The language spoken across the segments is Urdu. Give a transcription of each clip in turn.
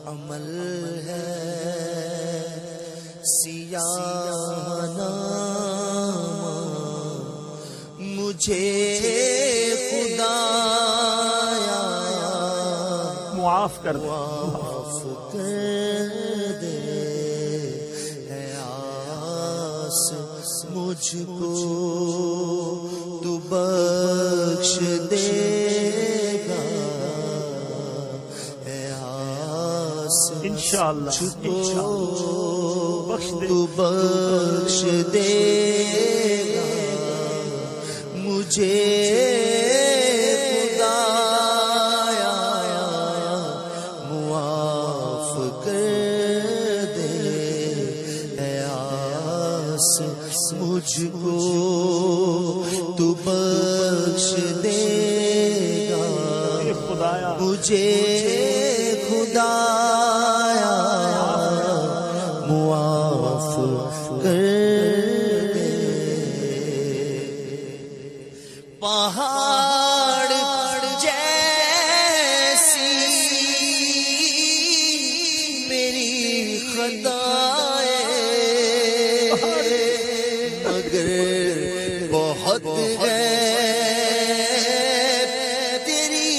عمل ہے سیاہ نامہ مجھے خدایا معاف کر دے، معاف کر دے، ہے آس مجھ کو تو بخش دے گا، ہے آس انشاءاللہ بخش دے، تو بخش دے گا مجھے مجھ کو تو بخش دے گا خدایا مجھے خدایا معاف کر دے۔ پہاڑ جیسی میری خطائیں مگر بہت ہے تیری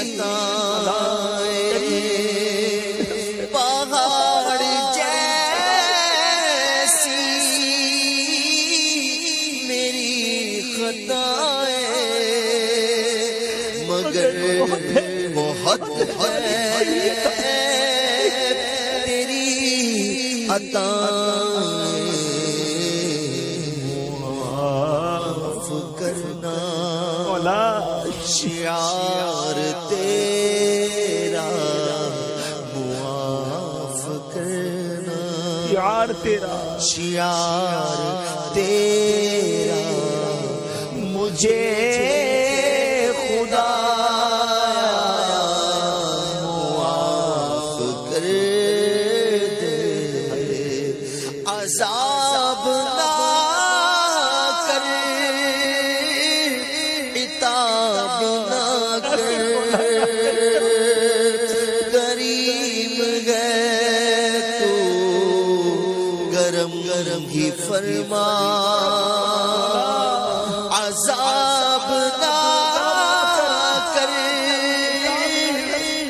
عطائیں، پہاڑ جیسی میری خطائیں مگر بہت ہے تیری عطائیں، شعار تیرا معاف کرنا، شعار تیرا، شعار تیرا مجھے خدا معاف کر دے، عذاب نہ کر، عتاب نہ کر، کریم ہے تو گرم گرم ہی فرما، عذاب نہ کر،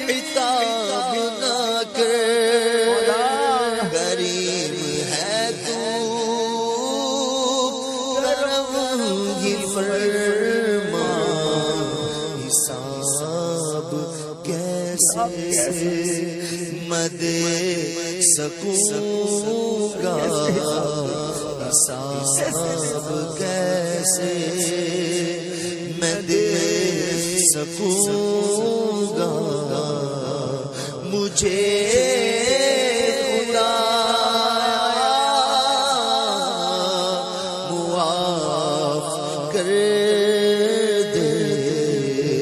عتاب نہ کر، کریم ہے تو گرم ہی فرما، حساب کیسے میں دے سکوں گا، حساب کیسے میں دے سکوں گا، مجھے